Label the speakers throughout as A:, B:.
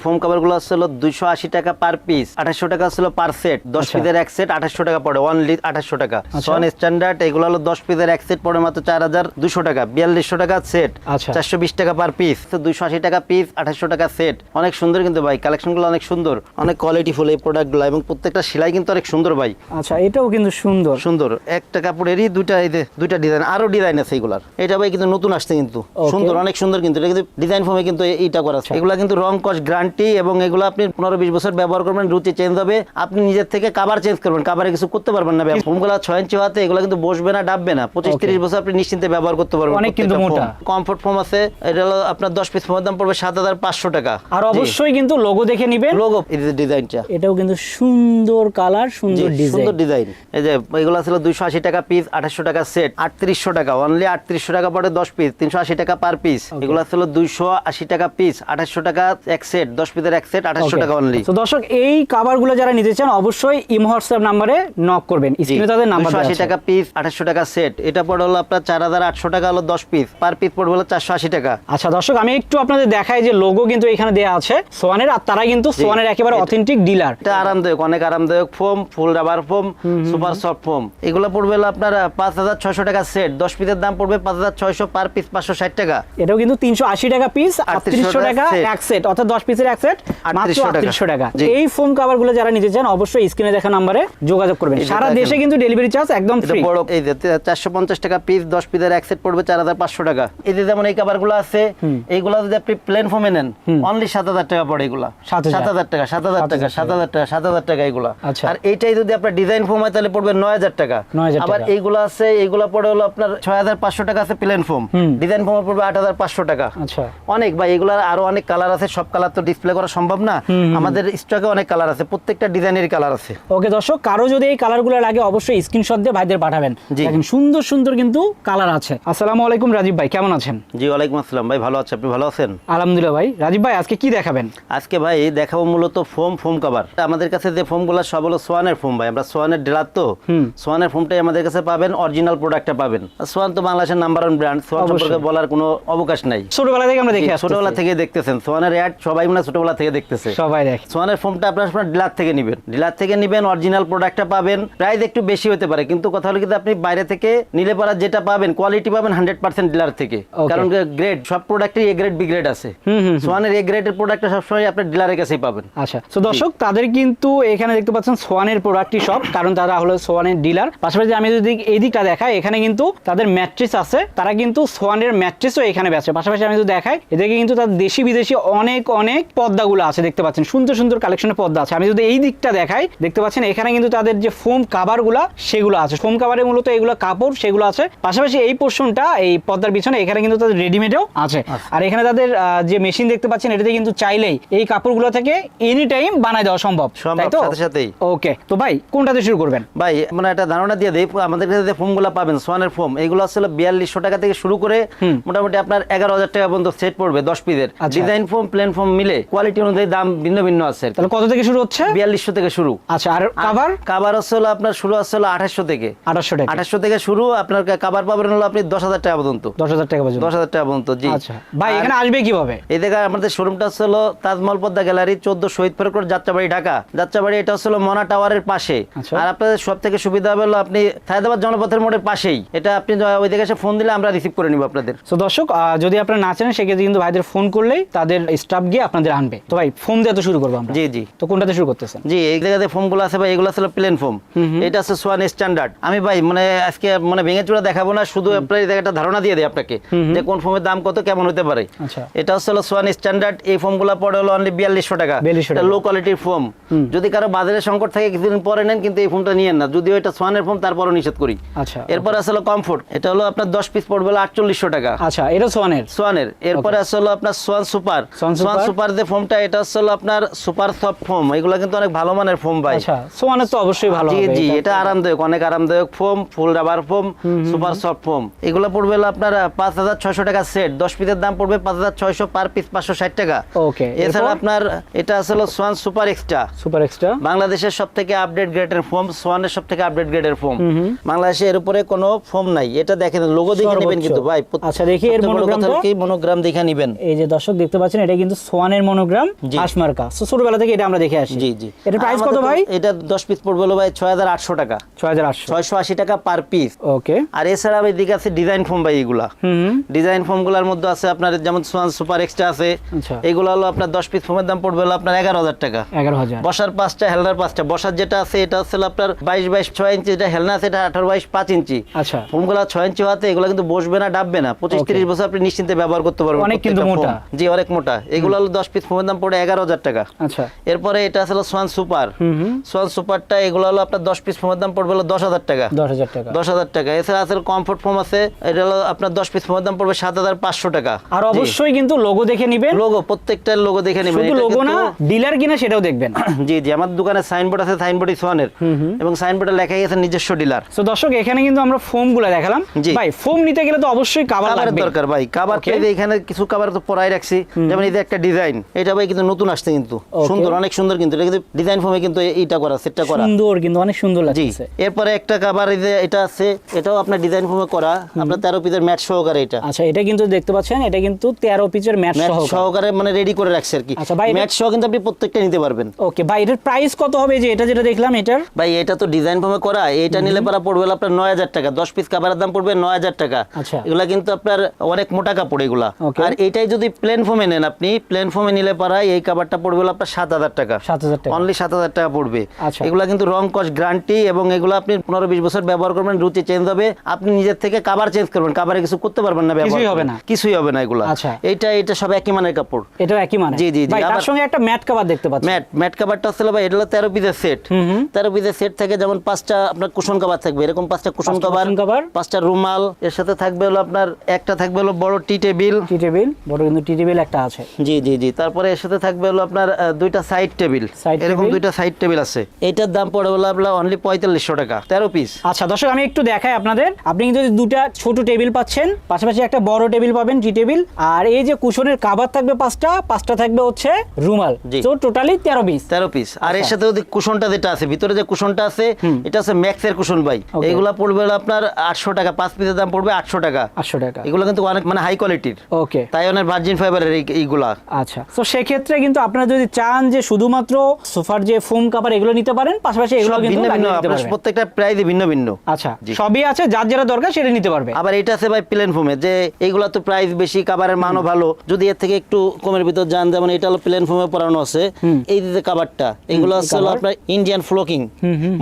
A: Foam cover গুলো হলো 280 টাকা পার পিস, 2800 টাকা হলো পার সেট। 10 পিসের এক সেট 2800 টাকা পড়ে, অনলি 2800 টাকা। সোয়ান স্ট্যান্ডার্ড এগুলো হলো 10 পিসের এক সেট পড়ে মাত্র 4200 টাকা, 4200 টাকা সেট, 420 টাকা পার পিস। তো 280 টাকা পিস, 2800 টাকা সেট। অনেক সুন্দর কিন্তু ভাই, কালেকশনগুলো অনেক সুন্দর, অনেক কোয়ালিটি ফুল এই প্রোডাক্টগুলো, এবং প্রত্যেকটা সেলাই কিন্তু অনেক সুন্দর ভাই।
B: আচ্ছা, এটাও কিন্তু সুন্দর
A: সুন্দর। একটা কাপড়েরই দুইটা ডিজাইন, আরো ডিজাইন আছে এগুলার। এটা ভাই কিন্তু নতুন আসছে, কিন্তু সুন্দর, অনেক সুন্দর। কিন্তু এটা কিন্তু ডিজাইন ফর্মে কিন্তু এইটা করা আছে। এগুলা কিন্তু রং কস গ্যারান্টি, এবং এগুলো আপনি 15-20 বছর ব্যবহার করবেন, রুচি চেঞ্জ হবে। আপনি নিজের থেকে কাভার চেঞ্জ করবেন, কাভারে কিছু করতে পারবেন না। ফোমগুলো 6 ইঞ্চি হাতে, এগুলো কিন্তু বসবে না, ডাববে না। 25-30 বছর আপনি নিশ্চিন্তে ব্যবহার করতে পারবেন।
B: অনেক কিন্তু মোটা।
A: কমফোর্ট ফোম আছে, এটা হলো আপনার 10 পিস ফোমের দাম পড়বে 7500 টাকা।
B: আর অবশ্যই কিন্তু লোগো দেখে নেবেন।
A: লোগো এই যে ডিজাইনটা,
B: এটাও কিন্তু সুন্দর কালার, সুন্দর ডিজাইন,
A: সুন্দর ডিজাইন। এই যে এগুলো ছিল 280 টাকা পিস, 2800 টাকা সেট, 3800 টাকা, অনলি 3800 টাকা পড়ে 10 পিস, 380 টাকা পার পিস। এগুলো ছিল 280 টাকা পিস, 2800 টাকা এক সেট, 10 পিসের এক সেট, 2800 টাকা অনলি।
B: তো দর্শক, এই কভারগুলো যারা নিতে চান অবশ্যই ইমো হোয়াটসঅ্যাপ নম্বরে নক করবেন, স্ক্রিনে তাদের নাম্বার দেওয়া আছে।
A: 280 টাকা পিস, 2800 টাকা সেট। এটা পড়ে হলো আপনার 4800 টাকা, হলো 10 পিস, পার পিস পড়বে হলো 480 টাকা।
B: আচ্ছা দর্শক, আমি একটু আপনাদের দেখাই যে লোগো কিন্তু এখানে দেয়া আছে সোয়ানের, আর তারা কিন্তু সোয়ানের একেবারে অথেন্টিক ডিলার।
A: এটা আরামদায়ক, অনেক আরামদায়ক ফোম, ফুল rubber foam, super soft foam. এগুলো পড়বে হলো আপনার 5600 টাকা সেট, 10 পিসের দাম পড়বে 5600, পার পিস 560 টাকা।
B: এটাও কিন্তু 380 টাকা পিস, 3800 টাকা এক সেট, অর্থাৎ 10 পিসের এক সেট মাত্র 3800 টাকা। এই ফোম কভারগুলো যারা নিতে চান অবশ্যই স্ক্রিনে দেখা নম্বরে যোগাযোগ করবেন। সারা দেশে কিন্তু ডেলিভারি চার্জ একদম ফ্রি।
A: বড় এই যে 450 টাকা পিস, 10 পিসের এক সেট পড়বে 4500 টাকা। এই যে যেমন এই কভারগুলো আছে, এইগুলো যদি আপনি প্লেন ফোমে নেন অনলি 7000 টাকা পড়ে। এগুলা 7000 টাকা, 7000 টাকা, 7000 টাকা, 7000 টাকা এগুলা। আর এইটাই যদি আপনার ডিজাইন ফোম হয় তাহলে পড়বে 9000 টাকা। আবার এইগুলো আছে, এইগুলা পড়ে হলো আপনার 6500 টাকা আছে প্লেন ফোম, ডিজাইন ফোম পড়বে 8500 টাকা।
B: আচ্ছা,
A: অনেক ভাই, এগুলার আরো অনেক কালার আছে, সব কালার তো ডিসপ্লে করা সম্ভব না। আমাদের স্টকে অনেক কালার আছে, প্রত্যেকটা ডিজাইনের কালার আছে।
B: ওকে দর্শক, কারো যদি এই কালারগুলো লাগে অবশ্যই স্ক্রিনশট দিয়ে ভাইদের পাঠাবেন। দেখেন সুন্দর সুন্দর কিন্তু কালার আছে। আসসালামু আলাইকুম রাজীব ভাই, কেমন আছেন?
A: জি ওয়ালাইকুম আসসালাম ভাই, ভালো আছি, আপনি ভালো আছেন?
B: আলহামদুলিল্লাহ ভাই। রাজীব ভাই, আজকে কি দেখাবেন?
A: আজকে ভাই দেখাবো মূলত ফোম কভার। আমাদের কাছে যে ফোমগুলো সব হলো সোয়ানের ফোম ভাই, আমরা সোয়ানের ডিলার, তো সোয়ানের ফোমটাই আমাদের কাছে পাবেন, অরিজিনাল প্রোডাক্টটা পাবেন। সোয়ান তো বাংলাদেশের নাম্বার 1 ব্র্যান্ড, সোয়ান সম্পর্কে বলার কোনো অবকাশ নাই।
B: ছোটবেলা থেকে আমরা দেখি,
A: ছোটবেলা থেকে দেখতেছেন সোয়ানের অ্যাড, সবাই মনে ছোটবেলা থেকে দেখতেছে,
B: সবাই দেখে।
A: সোয়ানের ফোমটা আপনার ডিলার থেকে নেবেন, ডিলার থেকে নেবেন, অরিজিনাল প্রোডাক্টটা পাবেন। প্রাইস একটু বেশি হতে পারে, কিন্তু কথা হলো কিন্তু আপনি বাইরে থেকে নিলে পরে যেটা পাবেন কোয়ালিটি পাবেন 100% ডিলার থেকে। কারণ গ্রেড, সব প্রোডাক্টের এ গ্রেড বি গ্রেড আছে। সোয়ানের এ গ্রেডের প্রোডাক্টটা সবসময় আপনি ডিলারের কাছেই পাবেন।
B: আচ্ছা, তো দর্শক, তাদের কিন্তু এখানে দেখতে পাচ্ছেন সোয়ানের প্রোডাক্টই সব, কারণ তারা হলো সোয়ানের ডিলার। পাশাপাশি আমি যদি এই দিকটা দেখাই, এখানে কিন্তু তাদের ম্যাট্রেস আছে, তারা কিন্তু সোয়ানের ম্যাট্রেসও এখানে বেচে। পাশাপাশি আমি যদি দেখাই, এদিকে কিন্তু তাদের দেশি বিদেশি অনেক অনেক পর্দাগুলো আছে, দেখতে পাচ্ছেন সুন্দর সুন্দর কালেকশনের পর্দা আছে। আমি যদি এই দিকটা দেখাই, দেখতে পাচ্ছেন এখানে কিন্তু তাদের যে ফোম কাভারগুলা সেগুলো আছে, ফোম কাভারে মূলত এগুলো কাপড় সেগুলো আছে। পাশাপাশি এই পোর্শনটা, এই পর্দার পিছনে এখানে কিন্তু তাদের রেডিমেডও আছে। আর এখানে তাদের যে মেশিন দেখতে পাচ্ছেন, এটাতে কিন্তু চাইলেই এই কাপড়গুলো থেকে এনি টাইম বানায় দেওয়া সম্ভব, তাই তো?
A: সাথে সাথেই।
B: ওকে, তো ভাই কোনটাতে শুরু করবেন?
A: ভাই মানে একটা ধারণা দিয়ে দেই, আমাদের কাছে যে ফোমগুলো পাবেন সোয়ানের ফোম, এগুলো আসলে 4200 টাকা থেকে শুরু করে মোটামুটি আপনার 11000 টাকা পর্যন্ত সেট পড়বে 10 পিসের। ডিজাইন ফোম, প্লেন ফোম মিলে কোয়ালিটি অনুযায়ী দাম ভিন্ন ভিন্ন আছে।
B: তাহলে কত থেকে শুরু হচ্ছে?
A: 4200 থেকে শুরু।
B: আচ্ছা, আর
A: কাভার আসলে আপনার শুরু আসলে 2800 থেকে। 2800 থেকে শুরু। আপনার কাভার পাবেন হলো আপনি 10000 টাকা পর্যন্ত।
B: 10000 টাকা পর্যন্ত।
A: 10000 টাকা পর্যন্ত, জি।
B: আচ্ছা ভাই, এখানে আসবে কিভাবে?
A: এই জায়গা আমাদের শোরুমটা হলো তাজমহল পদ্মা গ্যালারি, 14 শহীদ ফেরক রোড, যাত্রাবাড়ি, ঢাকা। যাত্রাবাড়ি এটা হলো মনা টাওয়ারের পাশে। আর আপনাদের সব থেকে সুবিধা হলো আপনি হায়দ্রাবাদ জনপথের মোড়ের পাশেই। এটা আপনি ওই দিকে এসে ফোন দিলে আমরা রিসিভ করে নিব আপনাদের।
B: তো দর্শক, যদি আপনারা না চেনেন সেক্ষেত্রে কিন্তু ভাইদের ফোন করলেই তাদের স্টাফ গিয়ে আপনাদের আনবে। তো ভাই, ফোন দিয়ে তো শুরু করবো আমরা।
A: জি জি।
B: তো কোনটাতে শুরু করতেছেন?
A: জি, এই জায়গাতে ফোমগুলো আছে ভাই, এগুলো আসলে প্লেন ফোম, এটা আছে সোয়ান স্ট্যান্ডার্ড। আমি ভাই মানে আজকে মানে ভেঙে চুরা দেখাবো না, শুধু আপনার এই জায়গাটা ধারণা দিয়ে দেয় আপনাকে যে কোন ফোমের দাম কত, কেমন হতে পারে। এটা হচ্ছে সোয়ান স্ট্যান্ডার্ড। এই ফোমগুলো পড়ে হলো অনলি 4200 টাকা। এটা লো কোয়ালিটির ফোম। যদি কারো বাজারে সংকট থাকে কিছুদিন পরে নেন, কিন্তু এই ফোমটা নিয়েন না, যদিও এটা সোয়ানের ফোম, তারপরও নিষেধ করি। এরপর আসলে কমফোর্ট, এটা হলো আপনার 10 পিস পড়বে 4800 টাকা।
B: আচ্ছা, এটা সোয়ানের।
A: এরপরে আসলে আপনার সোয়ান সুপার। সোয়ান সুপার যে ফোমটা, এটা হলো আপনার সুপার সফট ফোম। এগুলো কিন্তু অনেক ভালো মানের ফোম ভাই।
B: আচ্ছা, সোয়ানের তো অবশ্যই ভালো হবে।
A: জি জি, এটা আরামদায়ক, অনেক আরামদায়ক ফোম, ফুল rubber foam, super soft foam. এগুলো পড়বে আপনার 5600 টাকা সেট, 10 পিসের দাম পড়বে 5600, পার পিস 560 টাকা।
B: ওকে,
A: এছাড়া আপনার এটা আসলে সোয়ান সুপার এক্সট্রা। বাংলাদেশের সবথেকে আপডেট গ্রেডের ফোম, সোয়ানের সবথেকে আপডেট গ্রেডের ফোম। বাংলাদেশে এর উপরে কোনো ফোম নাই। এটা দেখেন, লোগো দেখে নেবেন কিন্তু ভাই।
B: আচ্ছা, দেখি এর মনোগ্রাম দেখে
A: নেবেন।
B: এই যে দর্শক দেখতে পাচ্ছেন, এটা কিন্তু সোয়ানের মনোগ্রাম
A: জি।
B: হাসমার্কা। সো ছোটবেলা থেকে এটা আমরা দেখে আসি।
A: জি জি।
B: এটার প্রাইস কত
A: আমাদের তো
B: ভাই?
A: এটা 10 পিস পড়বে হলো ভাই 6800 টাকা,
B: 6800।
A: 680 টাকা পার পিস।
B: ওকে।
A: আর এছাড়া এদিকে আছে ডিজাইন ফোম ভাই, এগুলা
B: হুম।
A: ডিজাইন ফোম গুলার মধ্যে আছে আপনার যেমন সোয়ান সুপার এক্সট্রা আছে,
B: আচ্ছা।
A: এগুলো হলো আপনার 10 পিস ফোমের দাম পড়বে হলো আপনার 11000 টাকা।
B: 11000।
A: বসার 5টা, হেলনার 5টা। বসার যেটা আছে এটা হচ্ছে হলো আপনার 22 6 ইঞ্চি, যেটা হেলনা আছে এটা 18 22 5 ইঞ্চি।
B: আচ্ছা।
A: ফোমগুলা 6 ইঞ্চি হওয়াতে এগুলো কিন্তু বসবে না, ডাববে না, 25 30 বছর আপনি নিশ্চিন্তে ব্যবহার করতে পারবেন।
B: অনেক কিন্তু
A: প্রত্যেকটা
B: মোটা।
A: ফোম। জি অনেক মোটা। এগুলো হলো 10 পিস ফোমের দাম পড়ে 11000 টাকা।
B: আচ্ছা।
A: এরপরে এটা আছে হলো সোয়ান সুপার। সোয়ান সুপারটা এগুলো হলো আপনার 10 পিস ফোমের দাম পড়বে হলো 10000 টাকা।
B: 10000 টাকা।
A: 10000 টাকা। এছাড়া আছে কমফোর্ট ফোম আছে, এটা হলো আপনার 10 পিস ফোমের দাম পড়বে 7500 টাকা।
B: আর অবশ্যই কিন্তু লোগো দেখে নেবেন।
A: লোগো, প্রত্যেকটার লোগো দেখে নেবেন।
B: শুধু
A: এটা
B: লোগো না,
A: কিন্তু-
B: ডিলার কিনা সেটাও দেখবেন।
A: জি জি, আমার দোকানে সাইনবোর্ড আছে, সাইনবোর্ড সোয়ানের, এবং সাইনবোর্ডে লেখাই আছে নিজস্ব ডিলার।
B: সো দর্শক এখানে কিন্তু আমরা ফোম গুলা দেখালাম।
A: জি।
B: ভাই ফোম নিতে গেলে তো অবশ্যই কাভার
A: কাভারের
B: লাগবে।
A: দরকার ভাই। Cover
B: Okay.
A: তো এখানে কিছু কাভার তো পরাই রাখছি, যেমন এই যে একটা ডিজাইন, এটা ভাই কিন্তু নতুন আসছে, কিন্তু
B: Okay.
A: সুন্দর, অনেক সুন্দর, কিন্তু এটা কিন্তু ডিজাইন ফর্মে কিন্তু এইটা করা, সেটটা করা।
B: সুন্দর, কিন্তু অনেক সুন্দর
A: জি।
B: লাগছে।
A: এরপরে একটা কাভার এই যে এটা আছে, এটাও আপনার ডিজাইন ফর্মে করা, আপনার 13 পিসের ম্যাট সহকারে। এটা
B: আচ্ছা, এটা কিন্তু দেখতে পাচ্ছেন, এটা কিন্তু 13 পিসের ম্যাট
A: ম্যাট
B: সহ।
A: সহকারে মানে রেডি করে রাখছে আর কি।
B: আচ্ছা ভাই,
A: ম্যাট সহ কিন্তু আপনি প্রত্যেকটা নিতে পারবেন।
B: ওকে ভাই, এটার প্রাইস কত হবে? যে এটা যেটা দেখলাম এটার
A: ভাই এটা তো ডিজাইন ফর্মে করা, এটা নিলে পরে পড়বে হলো আপনার 9000 টাকা। 10 পিস কাভারের দাম পড়বে 9000 টাকা।
B: আচ্ছা।
A: এগুলা কিন্তু আপনার অনেক মোটা কাপড় এগুলা।
B: Okay.
A: আর এটাই যদি প্লেন ফর্মে নেন, আপনি প্লেন ফর্মে নিলে পরে এই কাভারটা পড়বে হলো আপনার 7000 টাকা।
B: 7000 টাকা।
A: অনলি 7000 টাকা পড়বে।
B: আচ্ছা।
A: এগুলা কিন্তু রং কস গ্যারান্টি, এবং এগুলো আপনি 15-20 বছর ব্যবহার করবেন, রুচি চেঞ্জ হবে। আপনি নিজের থেকে কাভার চেঞ্জ করবেন, কাভারে কিছু করতে পারবেন না, ব্যবহার
B: কিছুই হবে
A: করবেন।
B: না।
A: কিছুই হবে না এগুলা।
B: আচ্ছা।
A: এটা সব একই মানের কাপড়।
B: এটাও একই মানে?
A: জি, জি, জি।
B: ভাই তার
A: আবার-
B: সঙ্গে একটা ম্যাট কভার দেখতে পাচ্ছি।
A: ম্যাট কাভারটা হচ্ছে ভাই, এটা হলো 13 পিসের সেট। 13 পিসের সেট থেকে যেমন 5টা আপনার কুশন কভার থাকবে, এরকম 5টা কুশন
B: 5টা
A: কভার,
B: cushion cover,
A: 5টা রুমাল। এর সাথে থাকবে হলো আপনার একটা থাকবে হলো বড় টি টেবিল।
B: টি টেবিল, বড় কিন্তু টি টেবিল একটা আছে।
A: জি জি জি। তারপরে এর সাথে থাকবে হলো আপনার দুইটা সাইড টেবিল।
B: Side
A: এরকম
B: table।
A: দুইটা সাইড টেবিল আছে। এটার দাম পড়ে হলো আপনার অনলি 4500 টাকা, 13 পিস।
B: আচ্ছা দর্শক, আমি একটু দেখাই আপনাদের। আপনি কিন্তু দুটা ছোট টেবিল পাচ্ছেন, পাশাপাশি একটা বড় টেবিল পাবেন, টি টেবিল। আর এই যে কুশনের কাভার থাকবে 5টা থাকবে হচ্ছে রুমাল।
A: জি।
B: তো টোটালি 13 পিস।
A: 13 পিস। আর এর সাথে যদি কুশনটা যেটা আছে, ভিতরে যে কুশনটা আছে, এটা আছে ম্যাক্সের কুশন ভাই।
B: Okay.
A: এগুলা পড়বে হলো আপনার 800 টাকা। 5 পিসের দাম পড়বে 800 টাকা।
B: 800 টাকা।
A: এগুলো কিন্তু অনেক মানে হাই কোয়ালিটির,
B: ওকে।
A: তাই অনেক ভার্জিন ফাইবারের এইগুলা।
B: আচ্ছা, তো সেক্ষেত্রে কিন্তু আপনারা যদি চান যে শুধুমাত্র সোফার যে ফোম কাভার এগুলো নিতে পারেন, পাশাপাশি এগুলো
A: সব
B: কিন্তু
A: ভিন্ন ভিন্ন,
B: লাগিয়ে নিতে
A: আপনার
B: পারবেন।
A: প্রত্যেকটা প্রাইসই ভিন্ন ভিন্ন।
B: আচ্ছা,
A: জি।
B: সবই আছে, যার যেটা দরকার সেটা নিতে পারবে।
A: আবার এটা আছে ভাই প্লেন ফোমে, যে এইগুলা তো প্রাইস বেশি, কাভারের মানও ভালো। যদি এর থেকে একটু কমের ভিতর যান, যেমন এটা হলো প্লেন ফোমে পরানো আছে, এই যে কাভারটা, এগুলো হচ্ছে হলো আপনার ইন্ডিয়ান ফ্লোকিং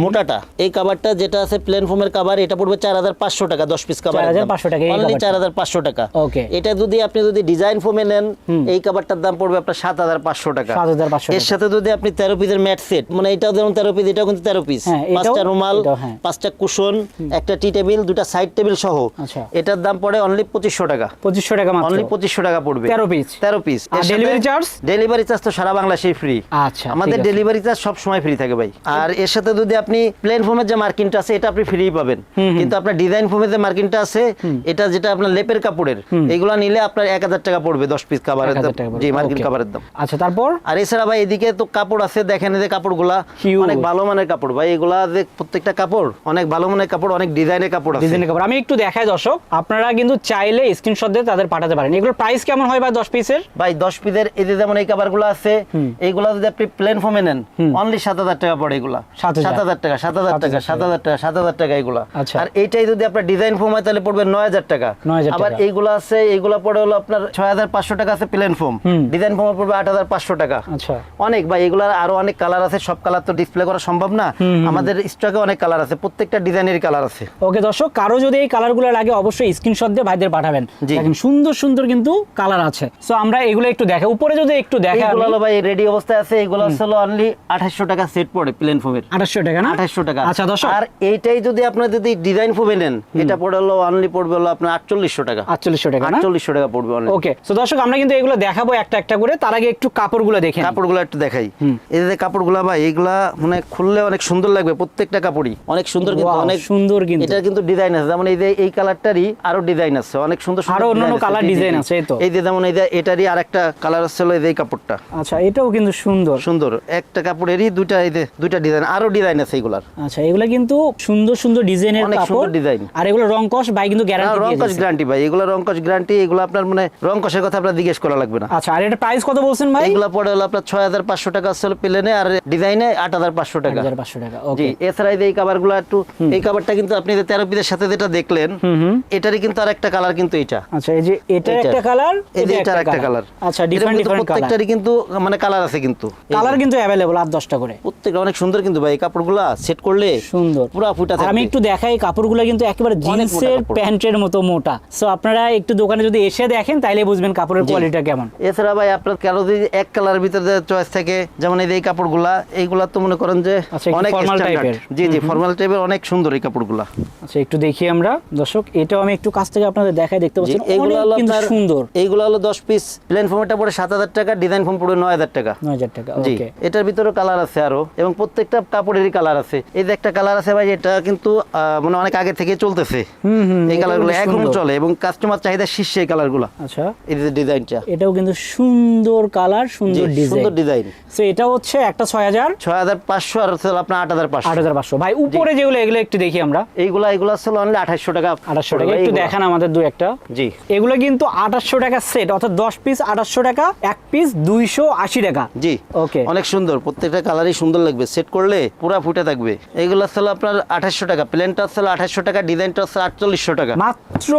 A: মোটাটা। এই কাভারটা যেটা আছে প্লেন ফোমের কাভার, এটা পড়বে 4500 টাকা। 10 পিস কাভার
B: 4500 টাকা এই
A: অনলি
B: coverটা।
A: 4500 টাকা।
B: Okay.
A: এটা যদি আপনি ডিজাইন ফোমে নেন, এই কাভারটার দাম পড়বে আপনার 7500 টাকা।
B: 7500
A: এর সাথে যদি আপনি 13 পিসের ম্যাট সেট, মানে এটাও যেমন 13 পিস, এটাও কিন্তু 13 পিস,
B: হ্যাঁ, এটাও-
A: 5টা রুমাল,
B: এটাও, হ্যাঁ।
A: 5টা কুশন, একটা টি টেবিল, দুটা সাইড টেবিল সহ,
B: আচ্ছা।
A: এটার দাম পড়ে অনলি 2500 টাকা।
B: 2500 টাকা মাত্র।
A: অনলি 2500 টাকা পড়বে।
B: 13 পিস।
A: 13 পিস।
B: আর delivery charge?
A: ডেলিভারি চার্জ তো সারা বাংলাদেশেই ফ্রি।
B: আচ্ছা,
A: আমাদের
B: ঠিক আছে।
A: ডেলিভারি চার্জ সব সময় ফ্রি থাকে ভাই। আর এর সাথে যদি আপনি প্লেন ফোমের যে মার্কিনটা আছে, এটা আপনি ফ্রি পাবেন। কিন্তু আপনার ডিজাইন ফোমের যে মার্কিনটা আছে, এটা যেটা আপনার লেপের কাপড়ের, এগুলা নিলে আপনার 1000 টাকা পড়বে 10 পিস কাভারের দাম।
B: 1000 টাকা পড়বে।
A: জি, মার্কিন
B: Okay.
A: কাভারের দাম।
B: আচ্ছা, তারপর
A: আর এছাড়া ভাই এদিকে তো কাপড় আছে, দেখেন এই যে কাপড়গুলা
B: Huge।
A: অনেক ভালো মানের কাপড় ভাই। এগুলা যে প্রত্যেকটা কাপড় অনেক ভালো মানের কাপড়, অনেক ডিজাইনের কাপড় আছে।
B: ডিজাইনের কাভার আমি একটু দেখাই দর্শক, আপনারা কিন্তু চাইলে স্ক্রিনশট দিয়ে তাদের পাঠাতে পারেন। এগুলোর প্রাইস কেমন হয় ভাই 10 পিসের?
A: ভাই 10 পিসের এই যে যেমন এই কাভারগুলো আছে, এইগুলা যদি আপনি প্লেন ফোমে নেন, অনলি 7000 টাকা পড়ে এগুলা।
B: 7000
A: 7000 টাকা, 7000 টাকা, 7000 টাকা, 7000 টাকা এগুলা।
B: আচ্ছা।
A: আর এইটাই যদি আপনার ডিজাইন ফোম হয়, তাহলে পড়বে 9000 টাকা।
B: 9000
A: আবার
B: টাকা।
A: এইগুলা আছে, এইগুলা পড়ে হলো আপনার 6500 টাকা আছে প্লেন ফোম। ডিজাইন ফোম পড়বে 8500 টাকা।
B: আচ্ছা।
A: অনেক ভাই, এগুলার আরো অনেক কালার আছে, সব কালার তো ডিসপ্লে করা সম্ভব না। আমাদের স্টকে অনেক কালার আছে, প্রত্যেকটা ডিজাইনের কালার আছে।
B: ওকে দর্শক, কারো যদি এই কালারগুলো লাগে অবশ্যই স্ক্রিনশট দিয়ে ভাইদের পাঠাবেন।
A: জি।
B: দেখেন সুন্দর সুন্দর কিন্তু কালার আছে। সো আমরা এগুলো একটু দেখাই, উপরে যদি একটু দেখাই।
A: এইগুলো হলো ভাই রেডি অবস্থায় আছে, এগুলো হলো অনলি 2800 টাকা সেট পড়ে প্লেন ফোমের।
B: 2800 টাকা না?
A: 2800 টাকা।
B: আচ্ছা দর্শক,
A: আর এইটাই যদি আপনার যদি ডিজাইন ফোমে নেন, এটা পড়ে হলো অনলি পড়বে হলো আপনার 4800 টাকা।
B: 4800 টাকা না?
A: 4800 টাকা পড়বে অনলি।
B: ওকে, সো দর্শক আমরা কিন্তু এগুলো দেখাবো একটা একটা করে, তার আগে একটু কাপড়গুলো দেখেন।
A: কাপড়গুলো একটু দেখাই। এই যে কাপড়গুলো ভাই, এগুলা মানে খুললে অনেক সুন্দর লাগবে, প্রত্যেকটা কাপড়ই অনেক সুন্দর, কিন্তু
B: Wow,
A: অনেক
B: সুন্দর কিন্তু।
A: এটা কিন্তু ডিজাইন আছে, যেমন এই যে এই কালারটারই আরো ডিজাইন আছে, অনেক সুন্দর সুন্দর
B: আরো অন্যান্য
A: design আছে।
B: colour
A: জি, জি,
B: design
A: জি।
B: আছে, এই তো।
A: এই যে যেমন এই যে এটারই আরেকটা কালার আছে হলো এই যে এই কাপড়টা।
B: আচ্ছা, এটাও কিন্তু সুন্দর।
A: সুন্দর একটা কাপড়েরই দুইটা, এই যে দুইটা ডিজাইন, আরো ডিজাইন আছে এগুলার।
B: আচ্ছা, এগুলো কিন্তু সুন্দর সুন্দর ডিজাইনের
A: অনেক
B: কাপড়,
A: সুন্দর design।
B: আর এগুলো রং কস ভাই কিন্তু গ্যারান্টি
A: রং
B: দিয়ে
A: কস
B: দিয়েছে।
A: গ্যারান্টি ভাই, এগুলো রং কস গ্যারান্টি। এগুলো আপনার মানে রং কসের কথা আপনার জিজ্ঞেস করা লাগবে না।
B: আচ্ছা, আর এটা প্রাইস প্রাইস কত বলছেন ভাই?
A: এগুলা পড়ে হলো আপনার 6500 টাকা আসলে প্লেনে, আর ডিজাইনে 8500 টাকা।
B: 8500 টাকা,
A: জি।
B: ওকে।
A: এছাড়া এই কভারগুলো একটু, এই কভারটা কিন্তু আপনি যে 13 পিসের সাথে যেটা দেখলেন, এটারই কিন্তু আরেকটা কালার কিন্তু এটা।
B: আচ্ছা, এই যে এটা একটা কালার,
A: এই যে এটা আরেকটা কালার।
B: আচ্ছা, ডিফারেন্ট ডিফারেন্ট কালার,
A: প্রত্যেকটারই কিন্তু মানে কালার আছে, কিন্তু
B: কালার কিন্তু अवेलेबल 8-10টা করে।
A: প্রত্যেকটা অনেক সুন্দর কিন্তু ভাই, এই কাপড়গুলা সেট করলে
B: সুন্দর
A: পুরো ফুটা থাকবে।
B: আমি একটু দেখাই, কাপড়গুলো কিন্তু একেবারে জিন্সের প্যান্টের মতো মোটা। সো আপনারা একটু দোকানে যদি এসে দেখেন তাইলে বুঝবেন কাপড়ের কোয়ালিটিটা কেমন।
A: এছাড়া ভাই আপনার কারো যদি এক কালারের ভিতরে চয়েস থাকে, যেমন এই কাপড়গুলা, এইগুলা তো মনে করেন যে অনেক
B: ফর্মাল
A: স্ট্যান্ডার্ড।
B: টাইপের।
A: জি জি, ফর্মাল টাইপের, অনেক সুন্দর এই কাপড়গুলা।
B: আচ্ছা, একটু দেখি আমরা দর্শক, এটাও আমি একটু কাছ থেকে আপনাদের দেখাই, দেখতে পাচ্ছেন
A: এইগুলো
B: অনেক
A: হলো
B: কিন্তু
A: আপনার
B: সুন্দর।
A: এইগুলো হলো 10 পিস, প্লেন ফর্মটা পড়ে 7000 টাকা, ডিজাইন ফর্ম পড়ে 9000 টাকা।
B: 9000 টাকা,
A: জি।
B: ওকে।
A: এটার ভিতরে কালার আছে আরো, এবং প্রত্যেকটা কাপড়েরই কালার আছে। এই যে একটা কালার আছে ভাই, এটা কিন্তু মানে অনেক আগে থেকে চলতেছে। এই কালারগুলো এখনো চলে, এবং কাস্টমার চাহিদা শীর্ষে এই কালারগুলো।
B: আচ্ছা,
A: এই যে ডিজাইনটা,
B: এটাও কিন্তু সুন্দর কালার, সুন্দর ডিজাইন,
A: সুন্দর ডিজাইন।
B: সো এটা হচ্ছে একটা
A: 6500, আর হচ্ছে আপনার 8500।
B: 8500। ভাই উপরে যেগুলো, এগুলো একটু দেখি আমরা।
A: এইগুলো আসলে অনলি 2800 টাকা।
B: 2800 টাকা, একটু দেখান আমাদের দুই একটা।
A: জি।
B: এগুলো কিন্তু 2800 টাকা সেট, অর্থাৎ 10 পিস 2800 টাকা, এক পিস 280 টাকা।
A: জি,
B: ওকে।
A: অনেক সুন্দর, প্রত্যেকটা কালারই সুন্দর লাগবে, সেট করলে পুরো ফুটে থাকবে। এইগুলো আসলে আপনার 2800 টাকা, প্লেনটা আসলে 2800 টাকা, ডিজাইনটা আসলে 4800 টাকা।
B: মাত্র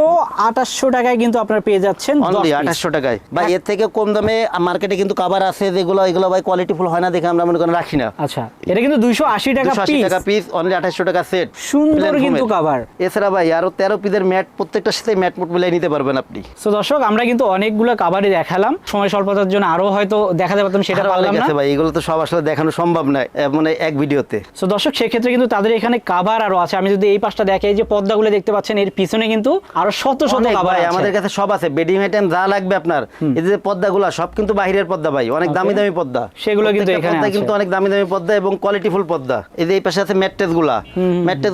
B: 2800 টাকায় কিন্তু আপনারা পেয়ে যাচ্ছেন 10
A: অনলি
B: পিস।
A: 2800 টাকায়। ভাই এর থেকে কম দামে মার্কেটে কিন্তু কভার আছে, যেগুলো এগুলো ভাই কোয়ালিটিফুল হয় না দেখে আমরা মনে করেন রাখি না।
B: আচ্ছা, এটা কিন্তু 280 টাকা
A: 280
B: পিস।
A: টাকা পিস, অনলি 2800 টাকা সেট।
B: সুন্দর কিন্তু কভার।
A: এছাড়া ভাই আরো 13 পিসের ম্যাট, প্রত্যেকটার সাথে ম্যাট মুট মিলাই নিতে পারবেন আপনি।
B: সো দর্শক, আমরা কিন্তু অনেকগুলো কভারই দেখালাম, সময় স্বল্পতার জন্য আরো হয়তো দেখাতে পারতাম, সেটা পারলাম না
A: ভাই, এগুলো তো সব আসলে দেখানো সম্ভব না মানে এক ভিডিওতে।
B: সো দর্শক, সেক্ষেত্রে কিন্তু তাদের এখানে কভার আরো আছে। আমি যদি এই পাশটা দেখাই, এই যে পর্দাগুলো দেখতে পাচ্ছেন, এর পিছনে কিন্তু আরো শত শত কভার আছে।
A: আমাদের কাছে সব আছে, বেডিং আইটেম যা লাগবে আপনার। এই যে পর্দাগুলো সব কিন্তু বাহিরের পর্দা ভাই, অনেক দামি দামি পর্দা,
B: সেগুলো কিন্তু এখানে আছে।
A: কিন্তু অনেক দামি দামি পর্দা এবং কোয়ালিটিফুল পর্দা। এই যে এই পাশে আছে ম্যাট্রেস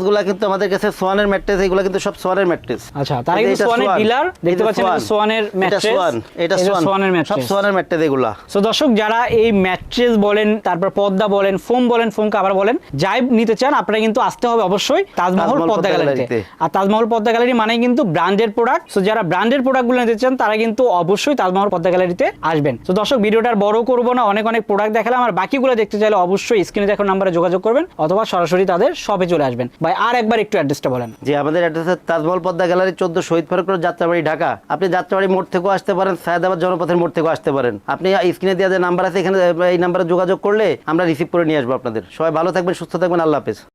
A: গুলা কিন্তু আমাদের কাছে সোয়ানের ম্যাট্রেস, এগুলো কিন্তু সব সোয়ানের ম্যাট্রেস।
B: আচ্ছা, তারা কিন্তু সোয়ানের ডিলার, দেখতে পাচ্ছেন সোয়ানের ম্যাট্রেস,
A: এটা সোয়ানের ম্যাট্রেস, সব সোয়ানের ম্যাট্রেস এগুলা।
B: সো দর্শক, যারা এই ম্যাট্রেস বলেন, তারপর পর্দা বলেন, ফোম কভার বলেন, যাই নিতে চান আপনারা কিন্তু আসতে হবে অবশ্যই তাজমহল পর্দা গ্যালারিতে। আর তাজমহল পর্দা গ্যালারি মানে কিন্তু ব্র্যান্ডের প্রোডাক্ট। সো যারা ব্র্যান্ডের প্রোডাক্টগুলো নিতে চান তারা কিন্তু অবশ্যই তাজমহল পর্দা গ্যালারিতে আসবেন। তো দর্শক, ভিডিওটা আর বড় করবো না, অনেক অনেক প্রোডাক্ট দেখালাম। আর বাকিগুলো দেখতে চাইলে অবশ্যই স্ক্রিনে দেখো নাম্বারে যোগাযোগ করবেন, অথবা সরাসরি তাদের শপে চলে আসবেন। ভাই আর একবার একটু অ্যাড্রেসটা বলেন।
A: জি, আমাদের অ্যাড্রেস তাজমহল পর্দা গ্যালারি, 14 শহীদ ফারুক রোড, যাত্রাবাড়ি, ঢাকা। আপনি যাত্রাবাড়ি মোড় থেকেও আসতে পারেন, সায়েদাবাদ জনপথের মোড় থেকেও আসতে পারেন। আপনি স্ক্রিনে দেওয়া যে নাম্বার আছে, এখানে এই নাম্বারে যোগাযোগ করলে আমরা রিসিভ করে নিয়ে আসবো আপনাদের। সবাই ভালো থাকবেন, সুস্থ থাকবেন, আল্লাহ হাফেজ।